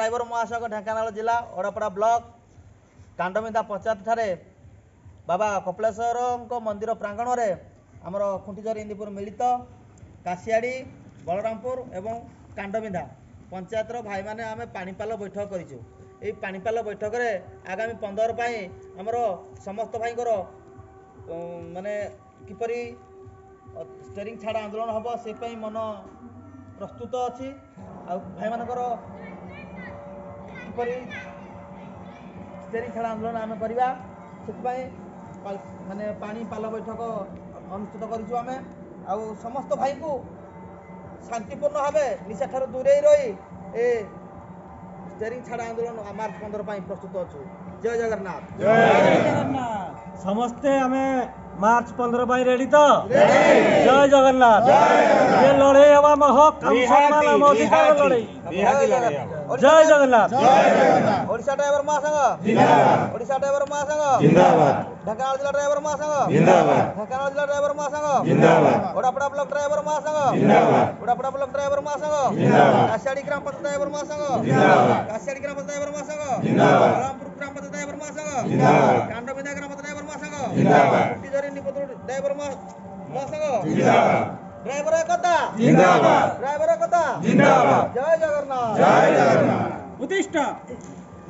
Driver महासंघ ढेंकानाल जिला ओडपड़ा block कांडमिंदा panchayat ठारे बाबा कपिलेश्वर मंदिर प्रांगण में आमर खुंटीझर इंदीपुर मिलित काशियाड़ी बलरामपुर एवं कांडमिंदा पंचायतर भाई मैंने आम पानीपाल बैठक करूँ। ये पानीपाल बैठक में आगामी 15 आमर समस्त भाई माने किपरि स्टेरिंग छाड़ आंदोलन हम से मन प्रस्तुत अच्छी भाई मानकर किपरि स्टेरिंग छाड़ आंदोलन आम करवा से माने पानीपाल बैठक अनुष्ठित करूँ आम आ समस्त भाई को शांतिपूर्ण भाव निशा ठार दूरे रही ए स्टेरिंग छाड़ आंदोलन मार्च 15 प्रस्तुत अच्छु। जय जगन्नाथ जय जगन्नाथ समस्ते हमें मार्च 15 पाई रेडी तो जय जगन्नाथ ये लड़े हवा महक हम सम्मान हम अधिकार लड़े जय जगन्नाथ ओडिशा ड्राइवर महासंघ जिंदाबाद ओडिशा ड्राइवर महासंघ जिंदाबाद ढेंकानाल जिला ड्राइवर महासंघ जिंदाबाद ढेंकानाल जिला ड्राइवर महासंघ जिंदाबाद ओडापड़ा ब्लॉक ड्राइवर महासंघ जिंदाबाद ओडापड़ा ब्लॉक ड्राइवर महासंघ जिंदाबाद काशियाड़ी ग्राम पंचायत ड्राइवर महासंघ जिंदाबाद काशियाड़ी ग्राम पंचायत ड्राइवर महासंघ जिंदाबाद बलरामपुर ग्राम पंचायत ड्राइवर महासंघ जिंदाबाद कांडमिंदा ग्राम पंचायत ड्राइवर महासंघ जिंदाबाद खुंटीझर इंदीपुर ड्राइवर महासंघ जिंदाबाद ड्राइवर एकता जिंदाबाद ड्राइवर एकता जिंदाबाद जय जगन्नाथ जय जगन्नाथ। प्रतिष्ठा।